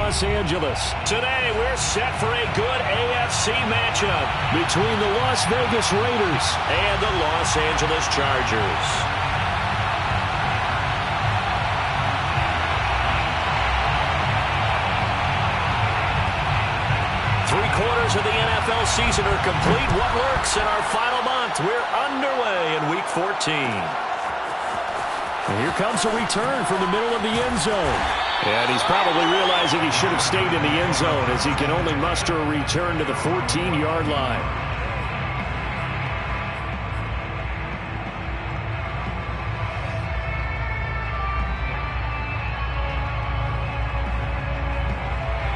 Los Angeles. Today, we're set for a good AFC matchup between the Las Vegas Raiders and the Los Angeles Chargers. Three-quarters of the NFL season are complete. What lurks in our final month? We're underway in Week 14. And here comes a return from the middle of the end zone. And he's probably realizing he should have stayed in the end zone as he can only muster a return to the 14-yard line.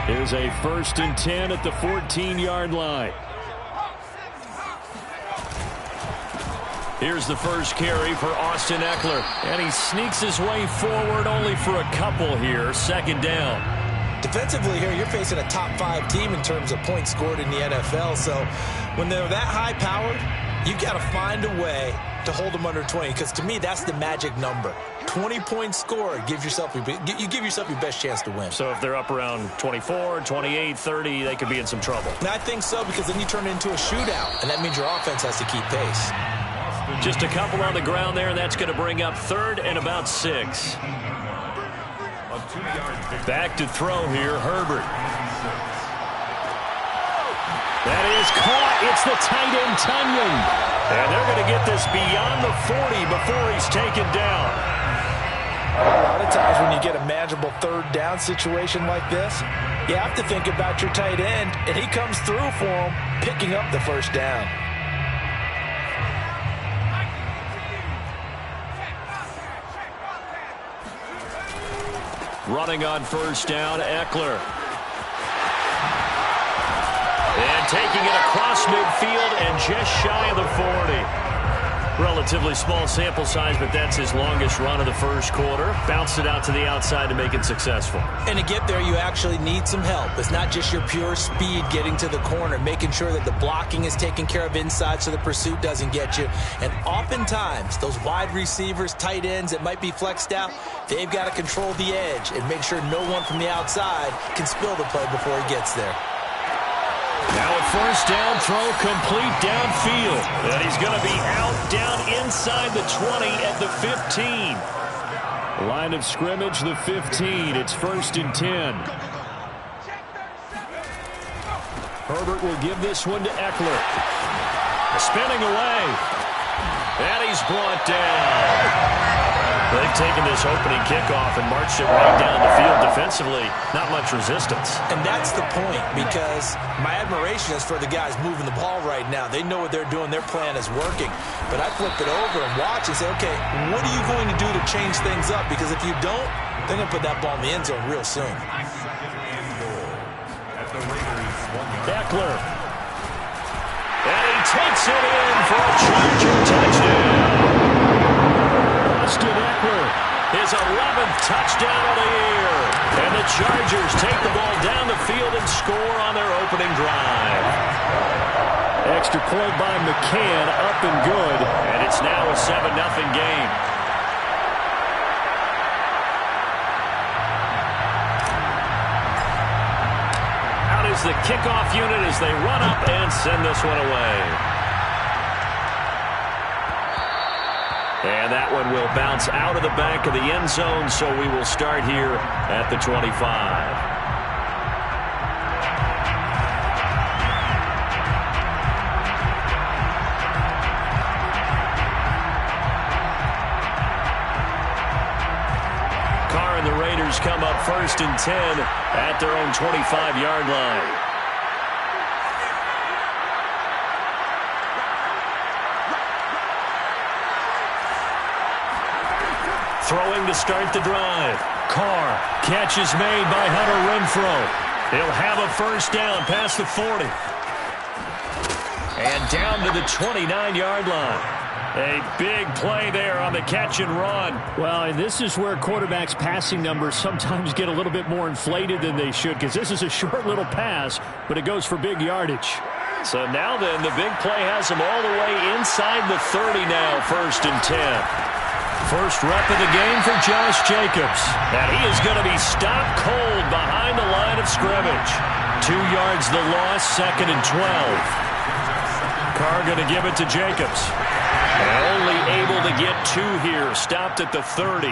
Here's a 1st and 10 at the 14-yard line. Here's the first carry for Austin Ekeler. And he sneaks his way forward only for a couple here. 2nd down. Defensively here, you're facing a top 5 team in terms of points scored in the NFL. So when they're that high-powered, you've got to find a way to hold them under 20. Because to me, that's the magic number. 20 points scored, you give yourself your best chance to win. So if they're up around 24, 28, 30, they could be in some trouble. And I think so, because then you turn it into a shootout, and that means your offense has to keep pace. Just a couple on the ground there, and that's going to bring up 3rd and about 6. Back to throw here, Herbert. That is caught. It's the tight end, Tunyon. And they're going to get this beyond the 40 before he's taken down. A lot of times when you get a manageable 3rd down situation like this, you have to think about your tight end, and he comes through for him, picking up the 1st down. Running on 1st down, Ekeler. And taking it across midfield and just shy of the 40. Relatively small sample size, but that's his longest run of the 1st quarter. Bounced it out to the outside to make it successful. And to get there, you actually need some help. It's not just your pure speed getting to the corner, making sure that the blocking is taken care of inside so the pursuit doesn't get you. And oftentimes, those wide receivers, tight ends that might be flexed out, they've got to control the edge and make sure no one from the outside can spill the play before he gets there. Now a 1st down throw complete downfield. And he's going to be out down inside the 20 at the 15. Line of scrimmage, the 15. It's 1st and 10. Herbert will give this one to Ekeler. Spinning away. And he's brought down. They've taken this opening kickoff and marched it right down the field defensively. Not much resistance. And that's the point, because my admiration is for the guys moving the ball right now. They know what they're doing. Their plan is working. But I flip it over and watch and say, okay, what are you going to do to change things up? Because if you don't, they're going to put that ball in the end zone real soon. Ekeler. And he takes it in for a Charger touchdown. Austin Ekeler, his 11th touchdown of the year. And the Chargers take the ball down the field and score on their opening drive. Extra point by McCann, up and good. And it's now a 7-0 game. Out is the kickoff unit as they run up and send this one away. And that one will bounce out of the back of the end zone, so we will start here at the 25. Carr and the Raiders come up 1st and 10 at their own 25-yard line. Throwing to start the drive. Carr. Catch is made by Hunter Renfrow. He'll have a 1st down past the 40. And down to the 29-yard line. A big play there on the catch and run. Well, and this is where quarterbacks' passing numbers sometimes get a little bit more inflated than they should, because this is a short little pass, but it goes for big yardage. So now then, the big play has him all the way inside the 30 now, 1st and 10. First rep of the game for Josh Jacobs. And he is going to be stopped cold behind the line of of scrimmage. 2 yards the loss, 2nd and 12. Carr going to give it to Jacobs. Only able to get 2 here. Stopped at the 30.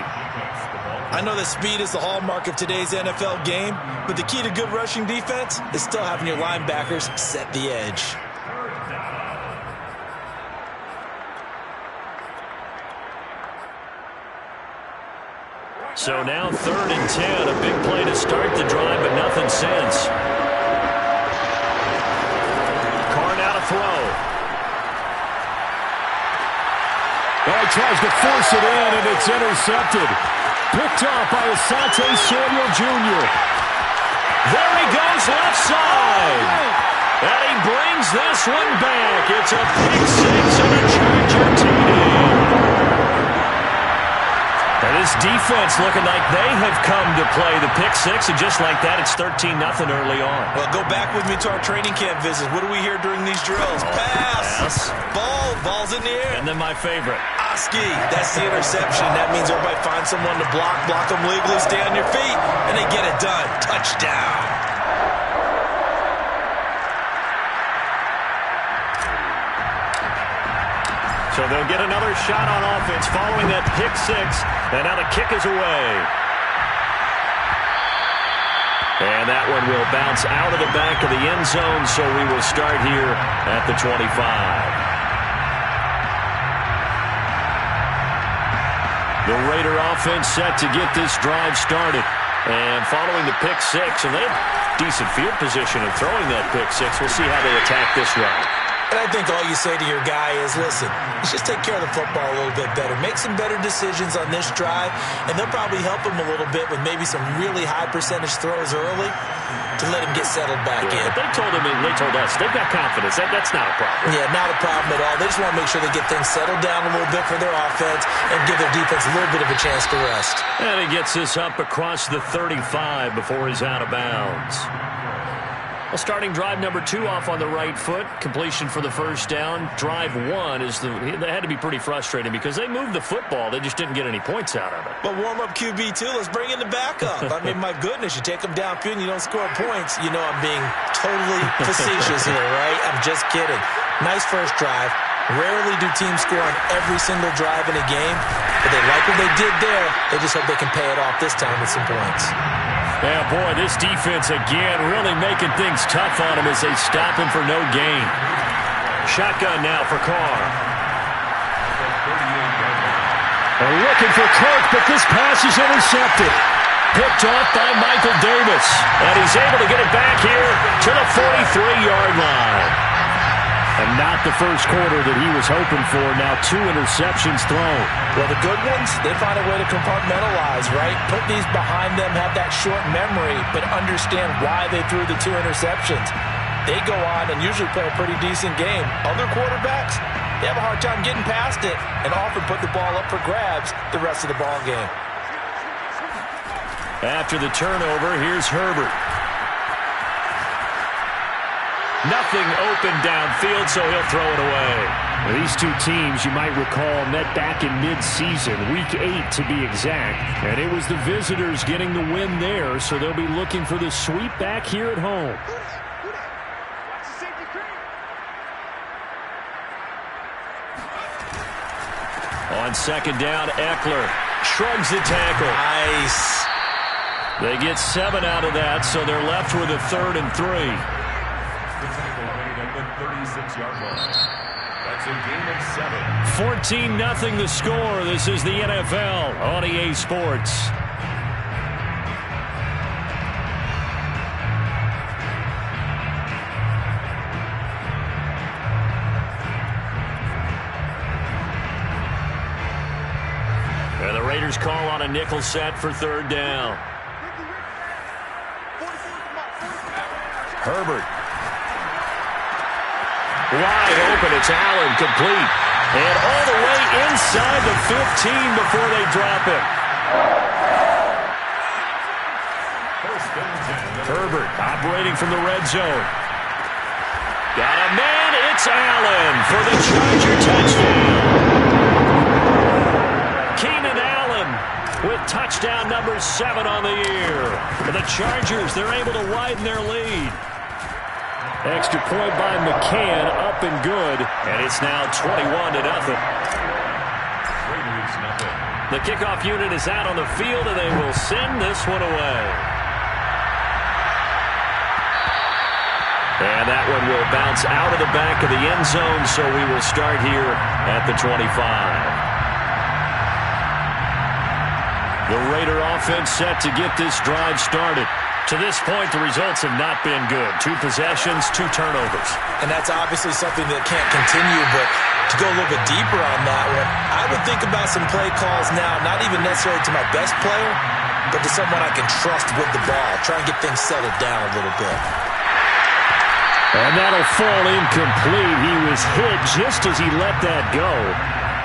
I know that speed is the hallmark of today's NFL game, but the key to good rushing defense is still having your linebackers set the edge. So now 3rd and 10. A big play to start the drive, but nothing since. Carr now to throw. Oh, he tries to force it in, and it's intercepted. Picked off by Asante Samuel Jr. There he goes, left side. And he brings this one back. It's a pick six and a Charger TD. And this defense looking like they have come to play the pick six, and just like that, it's 13-0 early on. Well, go back with me to our training camp visit. What do we hear during these drills? Pass. Ball's in the air. And then my favorite. Oski, that's the interception. That means everybody finds someone to block them legally, stay on your feet, and they get it done. Touchdown. So they'll get another shot on offense following that pick six, and now the kick is away. And that one will bounce out of the back of the end zone, so we will start here at the 25. The Raider offense set to get this drive started. And following the pick six, and they have decent field position of throwing that pick six. We'll see how they attack this run. And I think all you say to your guy is, listen, let's just take care of the football a little bit better. Make some better decisions on this drive, and they'll probably help him a little bit with maybe some really high percentage throws early to let him get settled back in. But they told us, they've got confidence. That's not a problem. Yeah, not a problem at all. They just want to make sure they get things settled down a little bit for their offense and give their defense a little bit of a chance to rest. And he gets this up across the 35 before he's out of bounds. Well, starting drive number 2 off on the right foot. Completion for the first down. Drive 1 they had to be pretty frustrating because they moved the football. They just didn't get any points out of it. But warm-up QB, too. Let's bring in the backup. I mean, my goodness, you take them downfield and you don't score points. You know I'm being totally facetious here, right? I'm just kidding. Nice first drive. Rarely do teams score on every single drive in a game, but they like what they did there. They just hope they can pay it off this time with some points. Yeah, boy, this defense again really making things tough on him as they stop him for no gain. Shotgun now for Carr. They're looking for Kirk, but this pass is intercepted. Picked off by Michael Davis. And he's able to get it back here to the 43-yard line. And not the first quarter that he was hoping for. Now 2 interceptions thrown. Well, the good ones, they find a way to compartmentalize, right? Put these behind them, have that short memory, but understand why they threw the 2 interceptions. They go on and usually play a pretty decent game. Other quarterbacks, they have a hard time getting past it and often put the ball up for grabs the rest of the ball game. After the turnover, here's Herbert. Nothing open downfield, so he'll throw it away. Now, these two teams, you might recall, met back in mid-season, Week 8 to be exact. And it was the visitors getting the win there, so they'll be looking for the sweep back here at home. On second down, Eckler shrugs the tackle. Nice. They get 7 out of that, so they're left with a 3rd and 3. 14-0 the score. This is the NFL on EA Sports. And the Raiders call on a nickel set for 3rd down. Herbert. Wide open, it's Allen, complete. And all the way inside the 15 before they drop it. Herbert operating from the red zone. Got a man, it's Allen for the Charger touchdown. Keenan Allen with touchdown number 7 on the year. And the Chargers, they're able to widen their lead. Extra point by McCann, up and good. And it's now 21-0. The kickoff unit is out on the field, and they will send this one away. And that one will bounce out of the back of the end zone, so we will start here at the 25. The Raider offense set to get this drive started. To this point, the results have not been good. 2 possessions, 2 turnovers. And that's obviously something that can't continue, but to go a little bit deeper on that one, I would think about some play calls now, not even necessarily to my best player, but to someone I can trust with the ball. Try and get things settled down a little bit. And that'll fall incomplete. He was hit just as he let that go.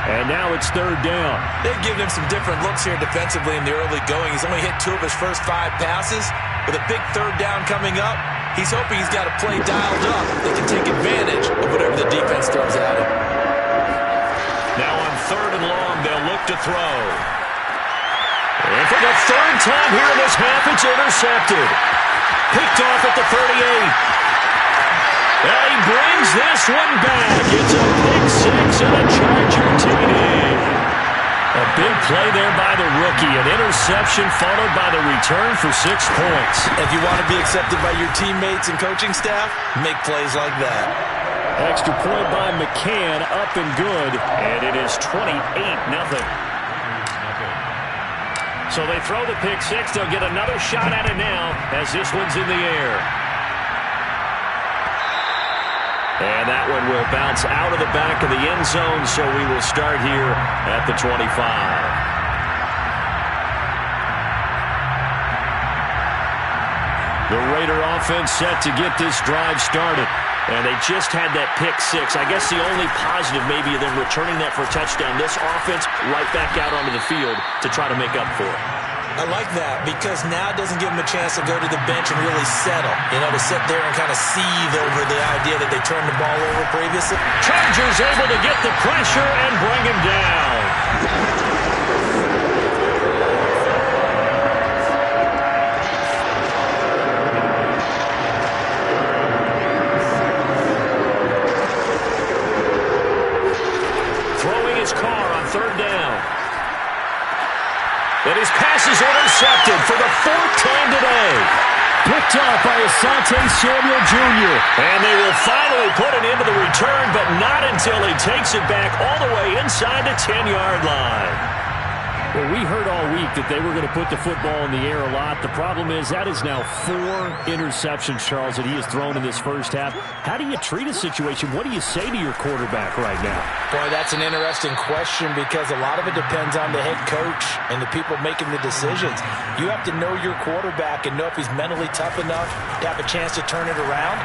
And now it's 3rd down. They've given him some different looks here defensively in the early going. He's only hit 2 of his first 5 passes. With a big 3rd down coming up, he's hoping he's got a play dialed up that can take advantage of whatever the defense throws at him. Now on 3rd and long, they'll look to throw. And for the 3rd time here in this half, it's intercepted. Picked off at the 38. And he brings this one back. It's a pick 6 and a Charger TD. A big play there by the rookie. An interception followed by the return for 6 points. If you want to be accepted by your teammates and coaching staff, make plays like that. Extra point by McCann, up and good. And it is 28-0. So they throw the pick 6. They'll get another shot at it now as this one's in the air. And that one will bounce out of the back of the end zone, so we will start here at the 25. The Raider offense set to get this drive started. And they just had that pick 6. I guess the only positive maybe of them returning that for a touchdown. This offense right back out onto the field to try to make up for it. I like that because now it doesn't give them a chance to go to the bench and really settle. You know, to sit there and kind of seethe over the idea that they turned the ball over previously. Chargers able to get the pressure and bring him down. Throwing his car on 3rd down. And his pass is intercepted for the 4th time today. Picked off by Asante Samuel Jr. And they will finally put an end to the return, but not until he takes it back all the way inside the 10-yard line. Well, we heard all week that they were going to put the football in the air a lot. The problem is that is now 4 interceptions, Charles, that he has thrown in this first half. How do you treat a situation? What do you say to your quarterback right now? Boy, that's an interesting question because a lot of it depends on the head coach and the people making the decisions. You have to know your quarterback and know if he's mentally tough enough to have a chance to turn it around.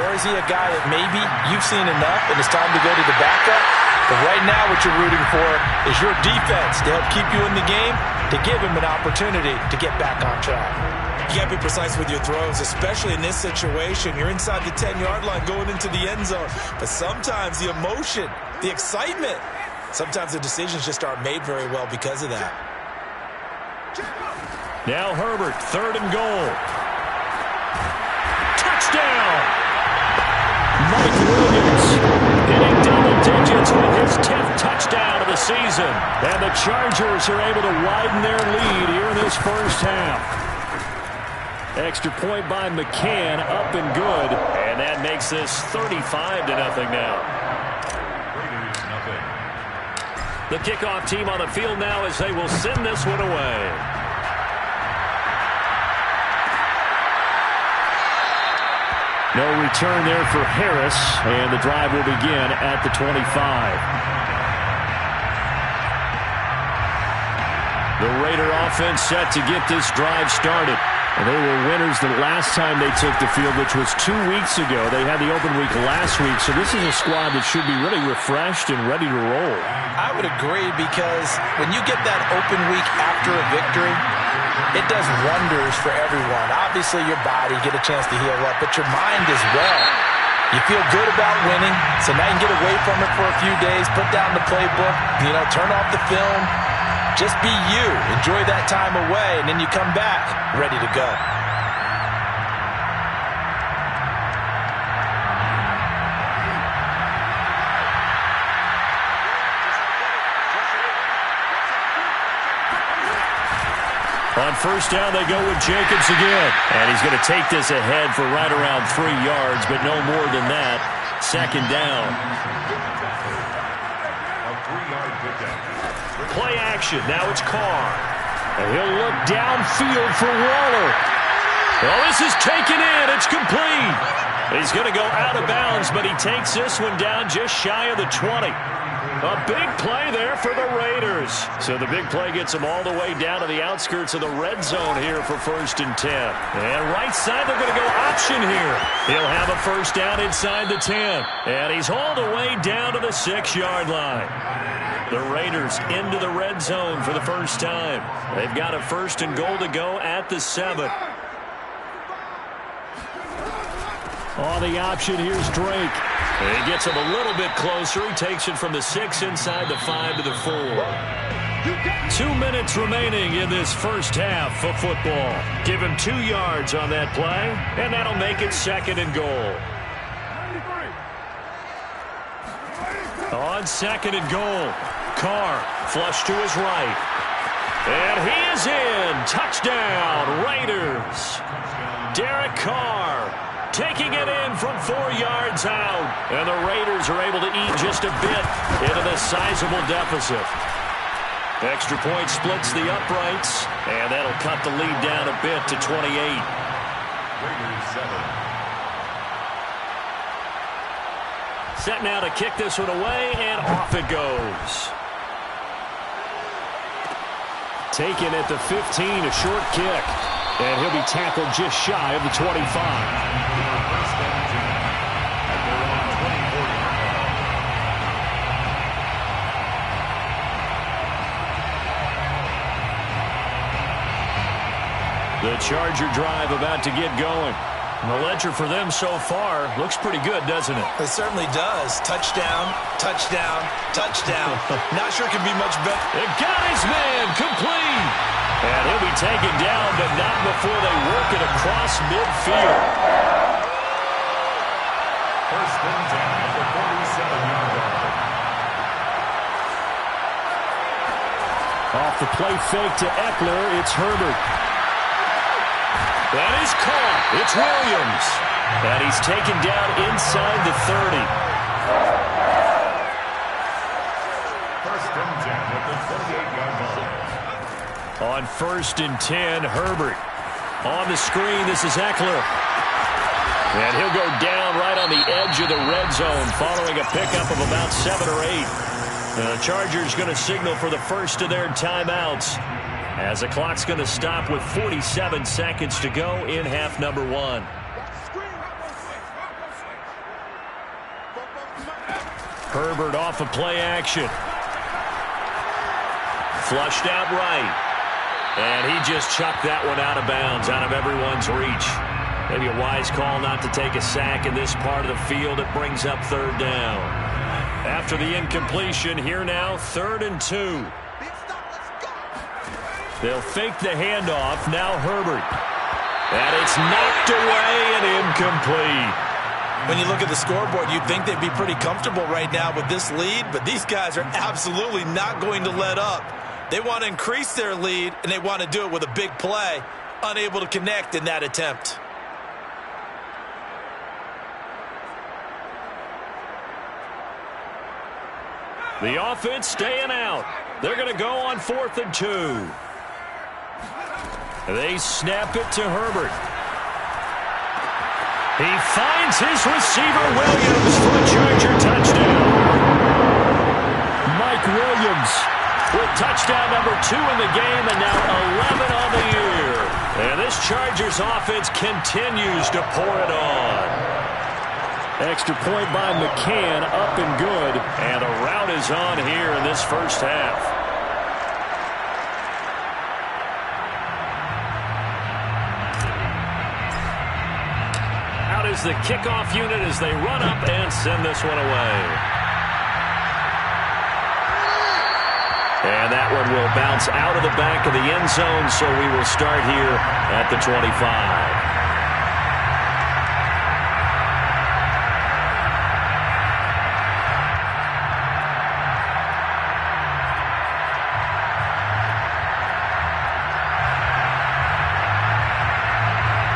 Or is he a guy that maybe you've seen enough and it's time to go to the backup? But right now what you're rooting for is your defense to help keep you in the game, to give him an opportunity to get back on track. You got to be precise with your throws, especially in this situation. You're inside the 10-yard line going into the end zone. But sometimes the emotion, the excitement, sometimes the decisions just aren't made very well because of that. Now Herbert, 3rd and goal. Touchdown! Mike Williams hitting double digits with his 10th touchdown of the season. And the Chargers are able to widen their lead here in this first half. Extra point by McCann, up and good. And that makes this 35-0 now. The kickoff team on the field now as they will send this one away. No return there for Harris, and the drive will begin at the 25. The Raider offense set to get this drive started. And they were winners the last time they took the field, which was 2 weeks ago. They had the open week last week, so this is a squad that should be really refreshed and ready to roll. I would agree because when you get that open week after a victory, it does wonders for everyone. Obviously, your body, get a chance to heal up, but your mind as well. You feel good about winning, so now you can get away from it for a few days, put down the playbook, turn off the film, Just be you. Enjoy that time away, and then you come back ready to go. On first down, they go with Jacobs again. And he's going to take this ahead for right around 3 yards, but no more than that. Second down. Play action. Now it's Carr. And he'll look downfield for Waller. Well, this is taken in. It's complete. He's going to go out of bounds, but he takes this one down just shy of the 20. A big play there for the Raiders. So the big play gets them all the way down to the outskirts of the red zone here for 1st and 10. And right side, they're going to go option here. He'll have a first down inside the 10. And he's hauled away down to the 6-yard line. The Raiders into the red zone for the first time. They've got a 1st and goal to go at the 7. On the option, here's Drake. He gets him a little bit closer. He takes it from the 6 inside the 5 to the 4. 2 minutes remaining in this first half of football. Give him 2 yards on that play, and that'll make it 2nd and goal. On 2nd and goal, Carr flush to his right. And he is in. Touchdown, Raiders. Derek Carr taking it in from 4 yards out. And the Raiders are able to eat just a bit into this sizable deficit. Extra point splits the uprights, and that'll cut the lead down a bit to 28. Set now to kick this one away, and off it goes. Taken at the 15, a short kick. And he'll be tackled just shy of the 25. The Charger drive about to get going. The ledger for them so far looks pretty good, doesn't it? It certainly does. Touchdown, touchdown, touchdown. Not sure it can be much better. It got his man complete. And he'll be taken down, but not before they work it across midfield. 1st and 10 at the 47-yard line. Off the play fake to Eckler, it's Herbert. That is caught. It's Williams. And he's taken down inside the 30. 1st and 10 at the 28-yard line. On 1st and 10, Herbert. On the screen, this is Eckler. And he'll go down right on the edge of the red zone following a pickup of about 7 or 8. The Chargers going to signal for the first of their timeouts, as the clock's going to stop with 47 seconds to go in half number 1. Herbert off of play action. Flushed out right. And he just chucked that one out of bounds, out of everyone's reach. Maybe a wise call not to take a sack in this part of the field. It brings up 3rd down. After the incompletion, here now, 3rd and 2. They'll fake the handoff. Now Herbert. And it's knocked away and incomplete. When you look at the scoreboard, you'd think they'd be pretty comfortable right now with this lead, but these guys are absolutely not going to let up. They want to increase their lead, and they want to do it with a big play. Unable to connect in that attempt. The offense staying out. They're going to go on 4th and 2. They snap it to Herbert. He finds his receiver, Williams, for a Charger touchdown. Mike Williams with touchdown number 2 in the game, and now 11 on the year. And this Chargers offense continues to pour it on. Extra point by McCann, up and good. And the route is on here in this first half. Out is the kickoff unit as they run up and send this one away. And And that one will bounce out of the back of the end zone, so we will start here at the 25.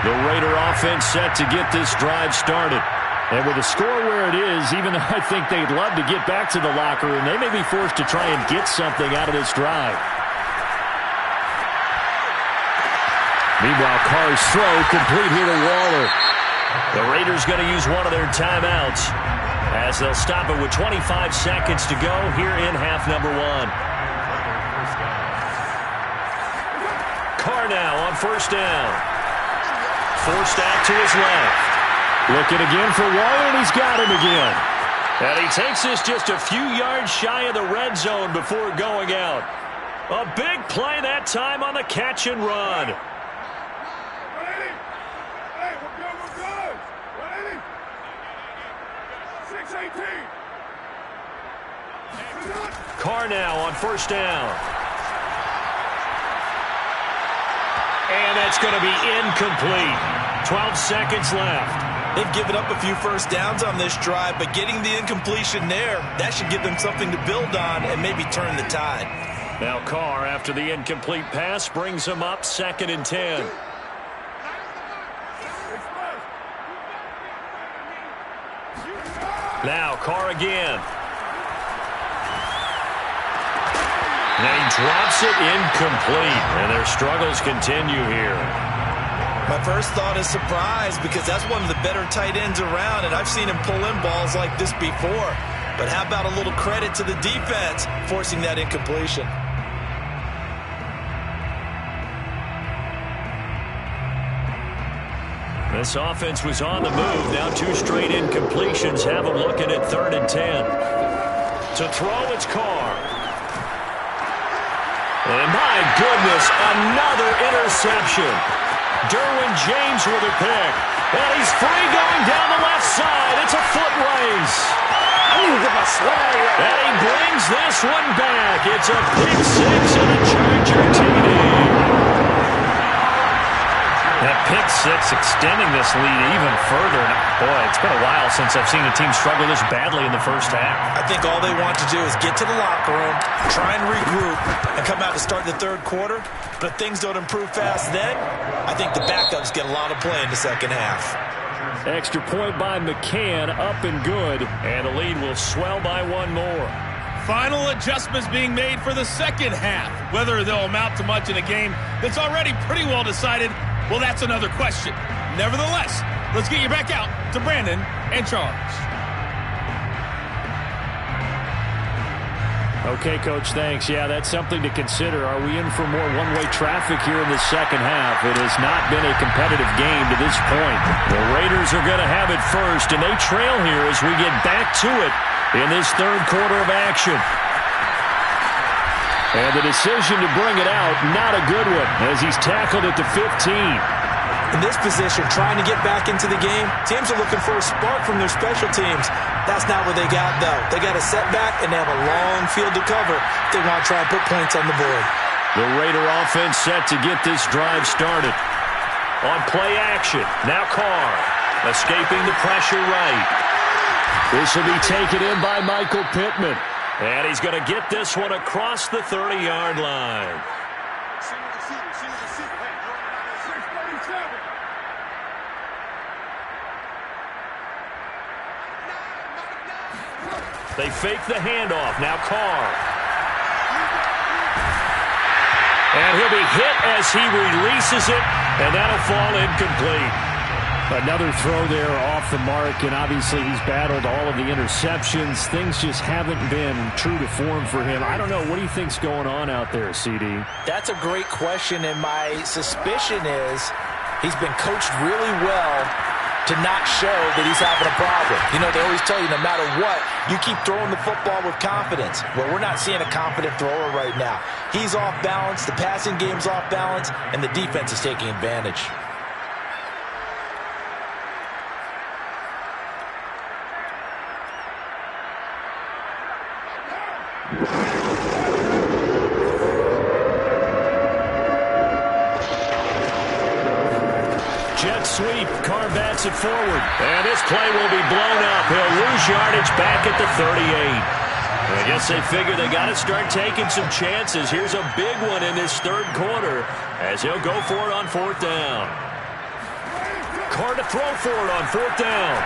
The Raider offense set to get this drive started. And with the score where it is, even though I think they'd love to get back to the locker room, they may be forced to try and get something out of this drive. Meanwhile, Carr's throw complete here to Waller. The Raiders going to use one of their timeouts as they'll stop it with 25 seconds to go here in half number one. Carr now on first down. Forced out to his left. Looking again for Waller, and he's got him again. And he takes this just a few yards shy of the red zone before going out. A big play that time on the catch and run. Ready? Hey, we're good. Ready? 6-18. Carr now on first down. And that's going to be incomplete. 12 seconds left. They've given up a few first downs on this drive, but getting the incompletion there, that should give them something to build on and maybe turn the tide. Now Carr, after the incomplete pass, brings him up 2nd and 10. Now Carr again. And he drops it incomplete, and their struggles continue here. My first thought is surprise because that's one of the better tight ends around, and I've seen him pull in balls like this before. But how about a little credit to the defense forcing that incompletion? This offense was on the move. Now 2 straight incompletions have them looking at 3rd and 10. To throw, it's Carr. And my goodness, another interception. Derwin James with a pick. And he's free going down the left side. It's a foot race. And he brings this one back. It's a pick 6 and a Charger TD. That pick 6 extending this lead even further. Boy, it's been a while since I've seen a team struggle this badly in the first half. I think all they want to do is get to the locker room, try and regroup, and come out to start the third quarter. But if things don't improve fast then, I think the backups get a lot of play in the second half. Extra point by McCann, up and good. And the lead will swell by one more. Final adjustments being made for the second half. Whether they'll amount to much in a game that's already pretty well decided, well, that's another question. Nevertheless, let's get you back out to Brandon and Charles. Okay, Coach, thanks. Yeah, that's something to consider. Are we in for more one-way traffic here in the second half? It has not been a competitive game to this point. The Raiders are going to have it first, and they trail here as we get back to it in this third quarter of action. And the decision to bring it out, not a good one, as he's tackled at the 15. In this position, trying to get back into the game, teams are looking for a spark from their special teams. That's not what they got, though. They got a setback, and they have a long field to cover if they want to try and put points on the board. The Raider offense set to get this drive started. On play action, now Carr, escaping the pressure right. This will be taken in by Michael Pittman. And he's going to get this one across the 30-yard line. They fake the handoff. Now Carr. And he'll be hit as he releases it, and that'll fall incomplete. Another throw there off the mark, and obviously he's battled all of the interceptions. Things just haven't been true to form for him. I don't know. What do you think's going on out there, CD? That's a great question, and my suspicion is he's been coached really well to not show that he's having a problem. You know, they always tell you no matter what, you keep throwing the football with confidence. Well, we're not seeing a confident thrower right now. He's off balance, the passing game's off balance, and the defense is taking advantage. Carr bats it forward. And this play will be blown up. He'll lose yardage back at the 38. I guess they figure they got to start taking some chances. Here's a big one in this third quarter as he'll go for it on fourth down. Carr to throw for it on fourth down.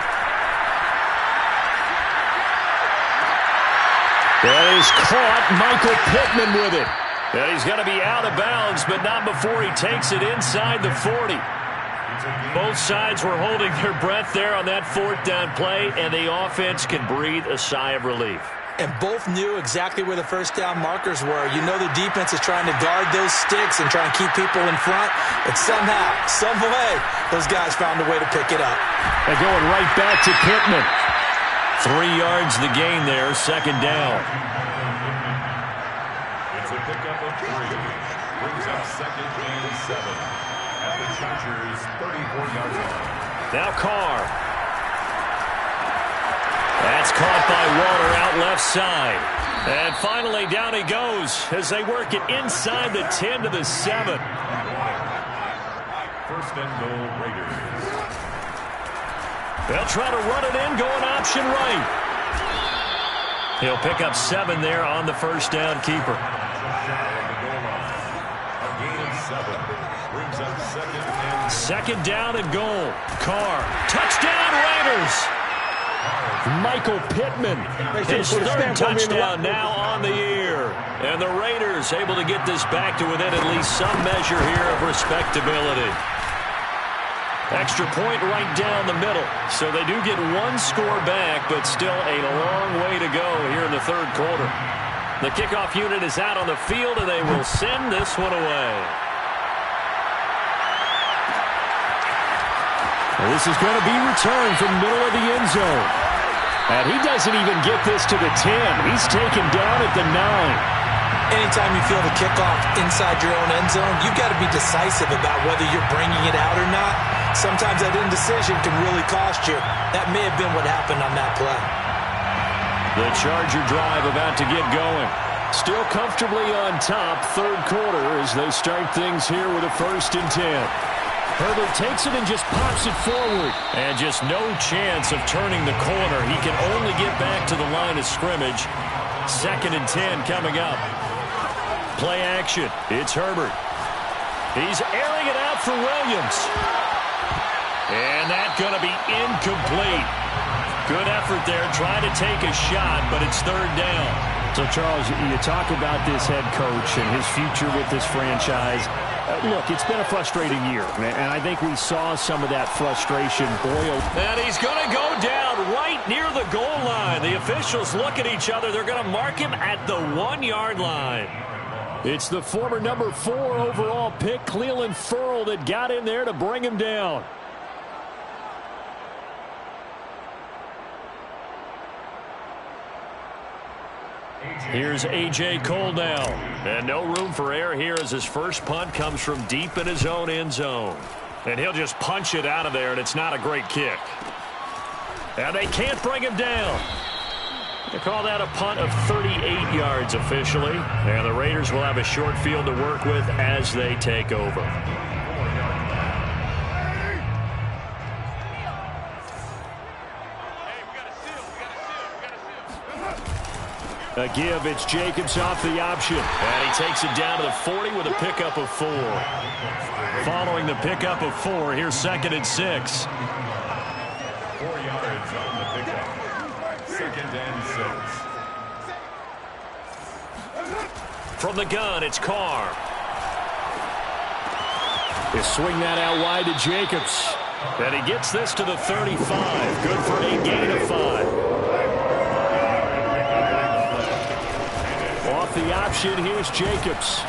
That is caught. Michael Pittman with it. And he's going to be out of bounds, but not before he takes it inside the 40. Both sides were holding their breath there on that fourth down play, and the offense can breathe a sigh of relief. And both knew exactly where the first down markers were. You know the defense is trying to guard those sticks and try and keep people in front. But somehow, some way, those guys found a way to pick it up. They're going right back to Pittman. 3 yards the gain there, second down. It's a pickup of 3. Brings up second and 7 at the Chargers' 34-yard line. Now Carr. That's caught by Waller out left side. And finally down he goes as they work it inside the 10 to the 7. First and goal, Raiders. They'll try to run it in, going option right. He'll pick up 7 there on the first down keeper. A gain of 7. Brings up second down and goal. Carr. Touchdown Raiders. Michael Pittman. His third touchdown now on the year. And the Raiders able to get this back to within at least some measure here of respectability. Extra point right down the middle. So they do get one score back, but still a long way to go here in the third quarter. The kickoff unit is out on the field, and they will send this one away. Well, this is going to be returned from the middle of the end zone. And he doesn't even get this to the 10. He's taken down at the 9. Anytime you feel the kickoff inside your own end zone, you've got to be decisive about whether you're bringing it out or not. Sometimes that indecision can really cost you. That may have been what happened on that play. The Charger drive about to get going. Still comfortably on top, third quarter, as they start things here with a 1st and 10. Herbert takes it and just pops it forward. And just no chance of turning the corner. He can only get back to the line of scrimmage. 2nd and 10 coming up. Play action. It's Herbert. He's airing it out for Williams. And that's going to be incomplete. Good effort there, trying to take a shot, but it's 3rd down. So, Charles, you talk about this head coach and his future with this franchise. Look, it's been a frustrating year, and I think we saw some of that frustration boil. And he's going to go down right near the goal line. The officials look at each other. They're going to mark him at the 1-yard line. It's the former number 4 overall pick, Clelin Ferrell, that got in there to bring him down. Here's A.J. Cole now. And no room for error here as his first punt comes from deep in his own end zone. And he'll just punch it out of there, and it's not a great kick. And they can't bring him down. They call that a punt of 38 yards officially. And the Raiders will have a short field to work with as they take over. A give, it's Jacobs off the option. And he takes it down to the 40 with a pickup of 4. Following the pickup of 4, here's 2nd and 6. 4 yards on the pickup. 2nd and 6. From the gun, it's Carr. They swing that out wide to Jacobs. And he gets this to the 35. Good for a gain of 5. Off the option, here's Jacobs.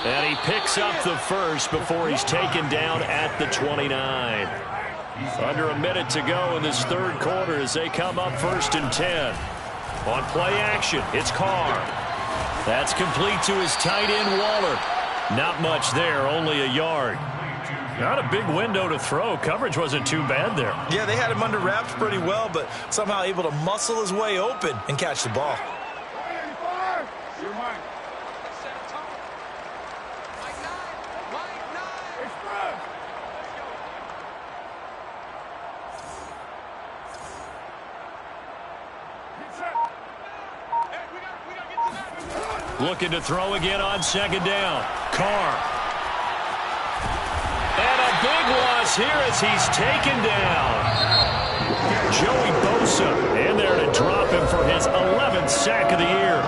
And he picks up the first before he's taken down at the 29. Under a minute to go in this third quarter as they come up 1st and 10. On play action, it's Carr. That's complete to his tight end, Waller. Not much there, only a yard. Not a big window to throw. Coverage wasn't too bad there. Yeah, they had him under wraps pretty well, but somehow able to muscle his way open and catch the ball. Looking to throw again on second down. Carr. And a big loss here as he's taken down. Joey Bosa in there to drop him for his 11th sack of the year.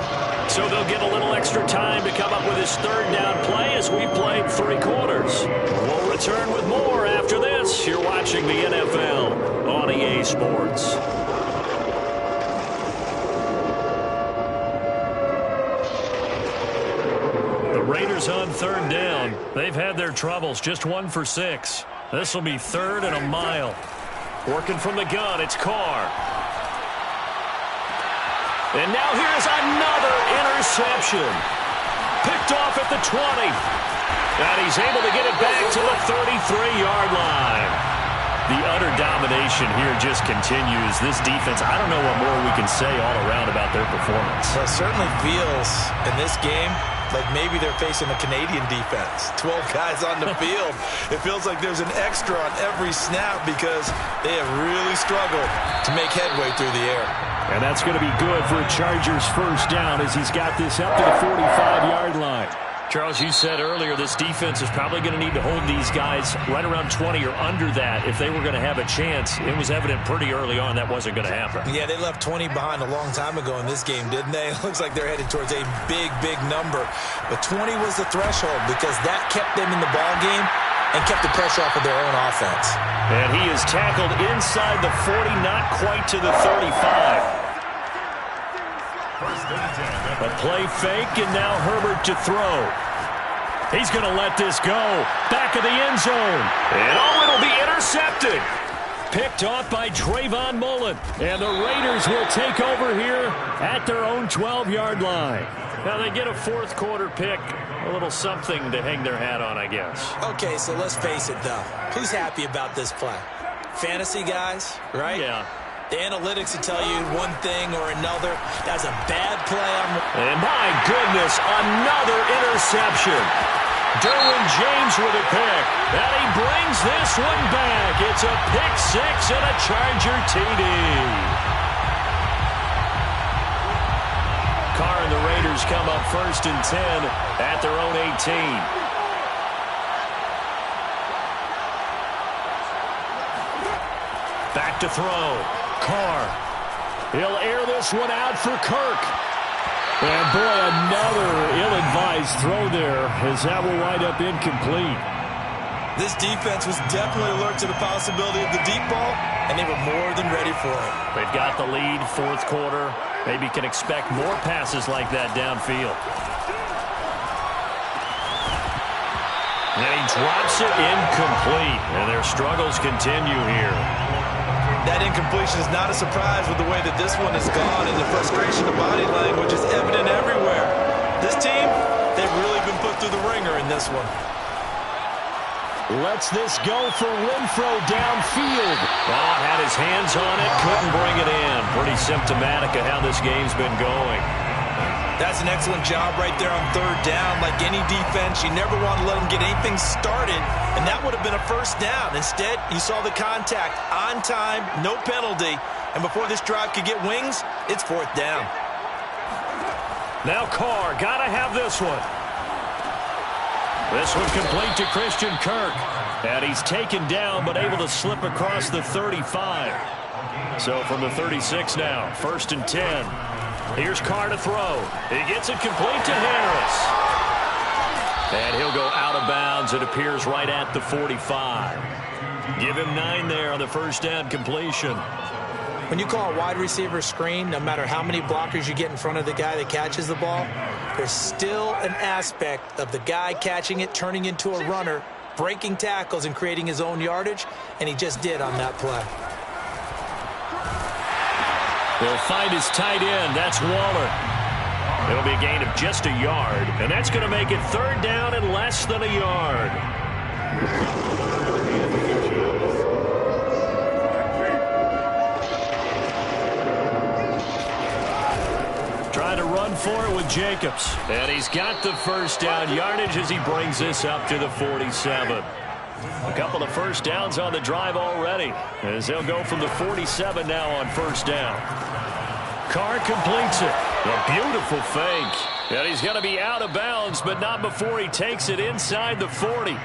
So they'll get a little extra time to come up with his third down play as we played 3 quarters. We'll return with more after this. You're watching the NFL on EA Sports. The Raiders on third down. They've had their troubles, just 1 for 6. This will be 3rd and a mile. Working from the gun, it's Carr. And now here's another interception. Picked off at the 20. And he's able to get it back to the 33-yard line. The utter domination here just continues. This defense, I don't know what more we can say all around about their performance. Well, it certainly feels in this game like maybe they're facing a Canadian defense. 12 guys on the field. It feels like there's an extra on every snap because they have really struggled to make headway through the air. And that's going to be good for a Chargers first down as he's got this up to the 45-yard line. Charles, you said earlier this defense is probably going to need to hold these guys right around 20 or under that if they were going to have a chance. It was evident pretty early on that wasn't going to happen. Yeah, they left 20 behind a long time ago in this game, didn't they? It looks like they're headed towards a big, big number. But 20 was the threshold because that kept them in the ball game and kept the pressure off of their own offense. And he is tackled inside the 40, not quite to the 35. A play fake, and now Herbert to throw. He's going to let this go. Back of the end zone. And it'll be intercepted. Picked off by Trayvon Mullen. And the Raiders will take over here at their own 12-yard line. Now they get a 4th quarter pick. A little something to hang their hat on, I guess. Okay, so let's face it, though. Who's happy about this play? Fantasy guys, right? Yeah. The analytics will tell you one thing or another. That's a bad play. And my goodness, another interception. Derwin James with a pick. And he brings this one back. It's a pick 6 and a Charger TD. Carr and the Raiders come up 1st and 10 at their own 18. Back to throw. Carr. He'll air this one out for Kirk. And boy, another ill-advised throw there as that will wind up incomplete. This defense was definitely alert to the possibility of the deep ball, and they were more than ready for it. They've got the lead, 4th quarter. Maybe can expect more passes like that downfield. And he drops it incomplete, and their struggles continue here. That incompletion is not a surprise with the way that this one has gone, and the frustration of body language is evident everywhere. This team, they've really been put through the ringer in this one. Lets this go for Renfro downfield. Oh, had his hands on it, couldn't bring it in. Pretty symptomatic of how this game's been going. That's an excellent job right there on 3rd down. Like any defense, you never want to let them get anything started, and that would have been a first down. Instead, you saw the contact on time, no penalty, and before this drive could get wings, it's 4th down. Now Carr, got to have this one. This one complete to Christian Kirk, and he's taken down but able to slip across the 35. So from the 36 now, 1st and 10. Here's Carr to throw. He gets it complete to Harris. And he'll go out of bounds. It appears right at the 45. Give him 9 there on the first down completion. When you call a wide receiver screen, no matter how many blockers you get in front of the guy that catches the ball, there's still an aspect of the guy catching it, turning into a runner, breaking tackles and creating his own yardage, and he just did on that play. He'll find his tight end. That's Waller. It'll be a gain of just a yard, and that's going to make it 3rd down and less than a yard. Trying to run for it with Jacobs. And he's got the first down yardage as he brings this up to the 47. A couple of first downs on the drive already, as they'll go from the 47 now on 1st down. Carr completes it. A beautiful fake. And he's going to be out of bounds, but not before he takes it inside the 40.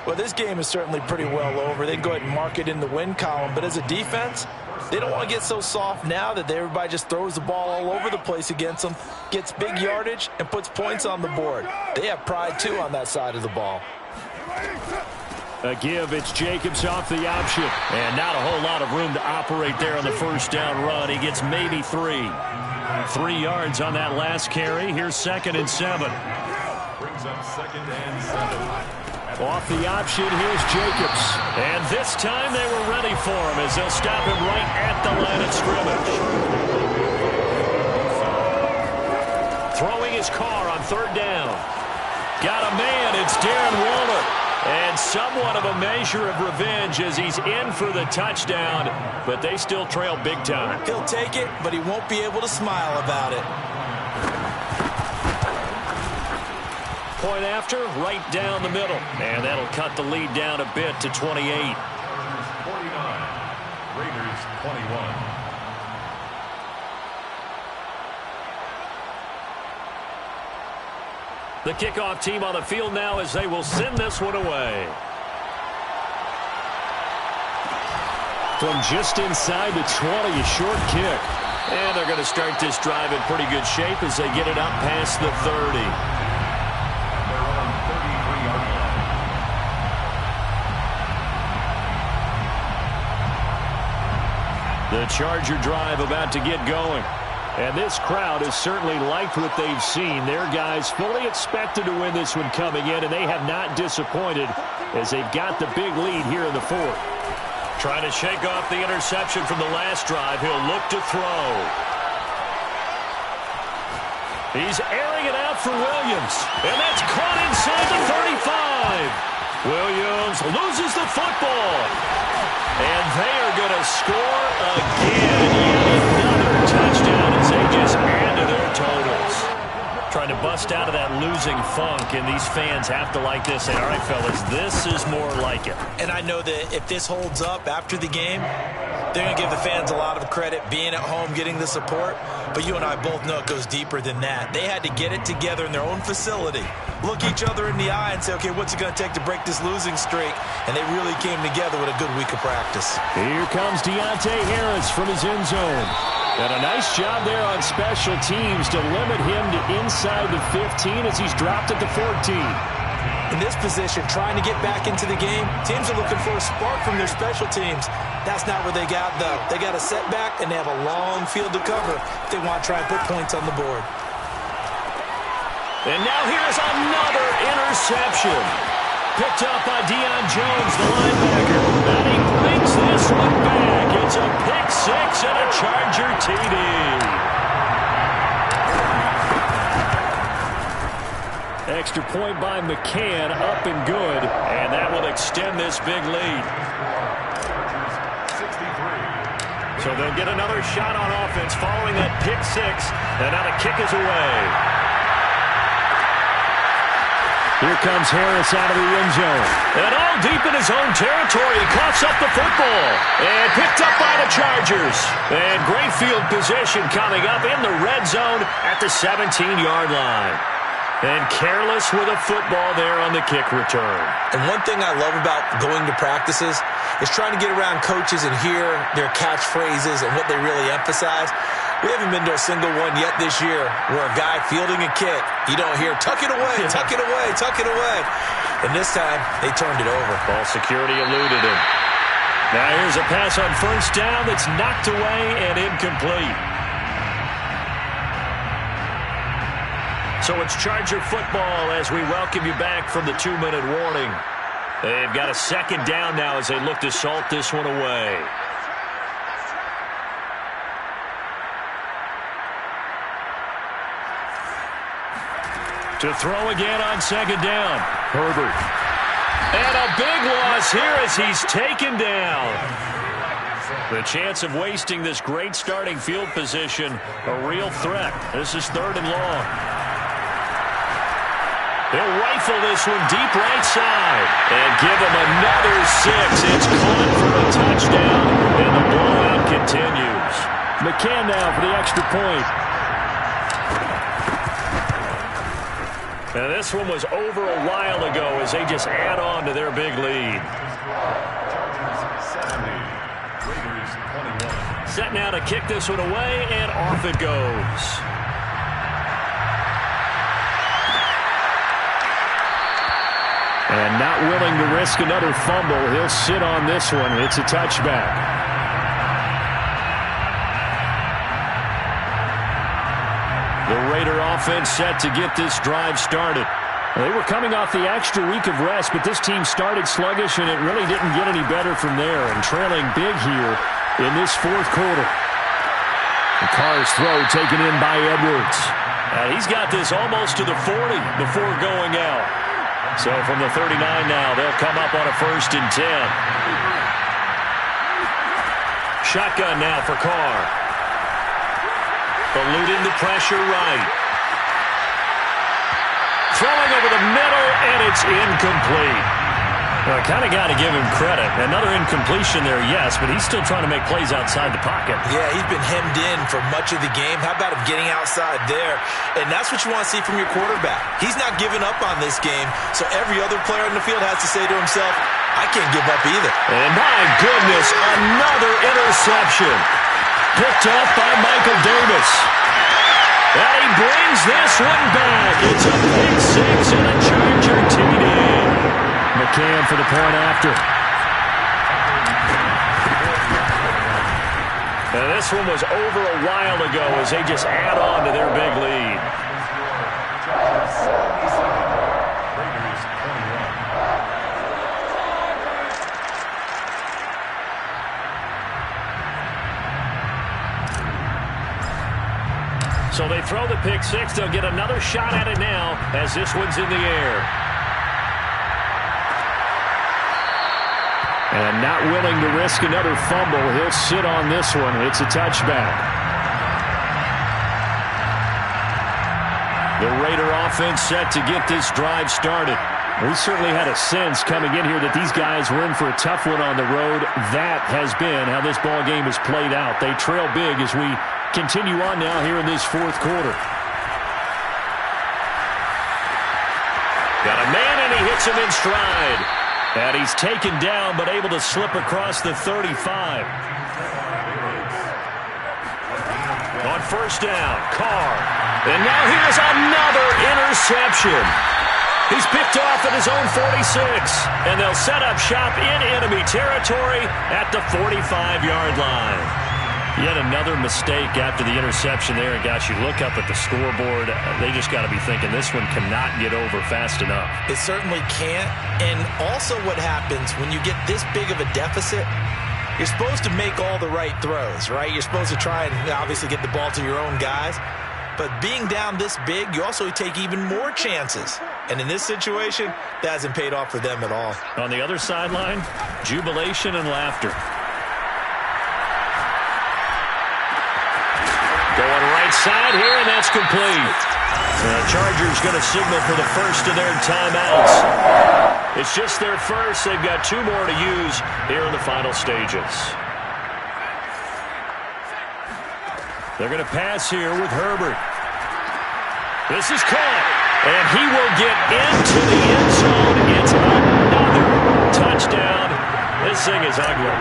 Well, this game is certainly pretty well over. They can go ahead and mark it in the win column. But as a defense, they don't want to get so soft now that everybody just throws the ball all over the place against them, gets big yardage, and puts points on the board. They have pride, too, on that side of the ball. A give, it's Jacobs off the option. And not a whole lot of room to operate there on the first down run. He gets maybe 3. 3 yards on that last carry. Here's 2nd and 7. Brings up 2nd and 7. Off the option, here's Jacobs. And this time they were ready for him as they'll stop him right at the line of scrimmage. Throwing his car on 3rd down. Got a man, it's Darren Waller. And somewhat of a measure of revenge as he's in for the touchdown, but they still trail big time. He'll take it, but he won't be able to smile about it. Point after, right down the middle. And that'll cut the lead down a bit to 28. 49, Raiders 21. The kickoff team on the field now as they will send this one away. From just inside the 20, a short kick. And they're going to start this drive in pretty good shape as they get it up past the 30. They're on 33-yard line. The Charger drive about to get going. And this crowd has certainly liked what they've seen. Their guys fully expected to win this one coming in, and they have not disappointed as they've got the big lead here in the 4th. Trying to shake off the interception from the last drive. He'll look to throw. He's airing it out for Williams. And that's caught inside the 35. Williams loses the football. And they are going to score again. Yet another touchdown as they just add to their totals. Trying to bust out of that losing funk, and these fans have to like this. Say, all right, fellas, this is more like it. And I know that if this holds up after the game, they're going to give the fans a lot of credit being at home, getting the support. But you and I both know it goes deeper than that. They had to get it together in their own facility, look each other in the eye and say, okay, what's it going to take to break this losing streak? And they really came together with a good week of practice. Here comes Deontay Harris from his end zone. And a nice job there on special teams to limit him to inside the 15 as he's dropped at the 14. In this position, trying to get back into the game, teams are looking for a spark from their special teams. That's not what they got, though. They got a setback, and they have a long field to cover if they want to try and put points on the board. And now here's another interception. Picked up by Deion Jones, the linebacker. And he brings this one back. It's a pick 6 and a Charger TD. Extra point by McCann, up and good. And that will extend this big lead. 63. So they'll get another shot on offense following that pick 6. And now the kick is away. Here comes Harris out of the end zone. And all deep in his own territory, he coughs up the football. And picked up by the Chargers. And great field position coming up in the red zone at the 17-yard line. And careless with a football there on the kick return. And one thing I love about going to practices is trying to get around coaches and hear their catchphrases and what they really emphasize. We haven't been to a single one yet this year where a guy fielding a kick, you don't hear, tuck it away, tuck it away, tuck it away. And this time, they turned it over. Ball security eluded him. Now here's a pass on first down that's knocked away and incomplete. So it's Charger football as we welcome you back from the 2-minute warning. They've got a second down now as they look to salt this one away. To throw again on second down. Herbert. And a big loss here as he's taken down. The chance of wasting this great starting field position, a real threat. This is 3rd and long. They'll rifle this one deep right side. And give him another 6. It's caught for a touchdown. And the blowout continues. McCann now for the extra point. Now, this one was over a while ago as they just add on to their big lead. Chargers 70, Raiders 21. Set now to kick this one away, and off it goes. And not willing to risk another fumble, he'll sit on this one. It's a touchback. The Raider offense set to get this drive started. They were coming off the extra week of rest, but this team started sluggish, and it really didn't get any better from there, and trailing big here in this fourth quarter. The Carr's throw taken in by Edwards. He's got this almost to the 40 before going out. So from the 39 now, they'll come up on a 1st and 10. Shotgun now for Carr. Eluding the pressure right. Throwing over the middle, and it's incomplete. Well, I kind of got to give him credit. Another incompletion there, yes, but he's still trying to make plays outside the pocket. Yeah, he's been hemmed in for much of the game. How about him getting outside there? And that's what you want to see from your quarterback. He's not giving up on this game, so every other player in the field has to say to himself, I can't give up either. And my goodness, another interception. Picked up by Michael Davis. And he brings this one back. It's a pick six and a Charger TD. McCann for the point after. Now this one was over a while ago as they just add on to their big lead. Chargers 77, Raiders 21. So they throw the pick six. They'll get another shot at it now as this one's in the air. And not willing to risk another fumble, he'll sit on this one. It's a touchback. The Raider offense set to get this drive started. We certainly had a sense coming in here that these guys were in for a tough one on the road. That has been how this ball game has played out. They trail big as we continue on now here in this fourth quarter. Got a man, and he hits him in stride. And he's taken down, but able to slip across the 35. On 1st down, Carr. And now here's another interception. He's picked off at his own 46. And they'll set up shop in enemy territory at the 45-yard line. Yet another mistake after the interception there. And, gosh, you look up at the scoreboard, they just got to be thinking this one cannot get over fast enough. It certainly can't. And also what happens when you get this big of a deficit, you're supposed to make all the right throws, right? You're supposed to try and obviously get the ball to your own guys. But being down this big, you also take even more chances. And in this situation, that hasn't paid off for them at all. On the other sideline, jubilation and laughter. Going right side here, and that's complete. The Chargers going to signal for the first of their timeouts. It's just their first. They've got 2 more to use here in the final stages. They're going to pass here with Herbert. This is caught, and he will get into the end zone. It's another touchdown. This thing is ugly.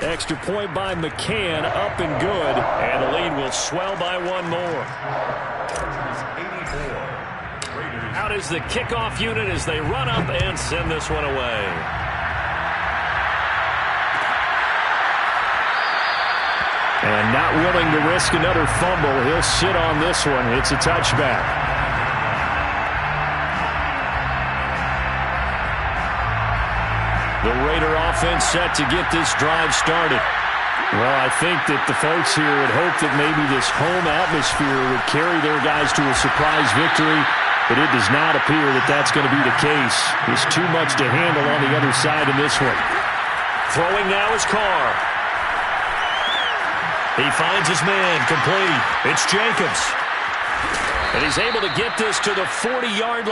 Extra point by McCann, up and good. And the lead will swell by 1 more. Chargers 84, Raiders. Out is the kickoff unit as they run up and send this one away. And not willing to risk another fumble, he'll sit on this one. It's a touchback. The Raider offense set to get this drive started. Well, I think that the folks here had hoped that maybe this home atmosphere would carry their guys to a surprise victory, but it does not appear that that's going to be the case. There's too much to handle on the other side in this one. Throwing now is Carr. He finds his man, complete. It's Jacobs. And he's able to get this to the 40-yard line.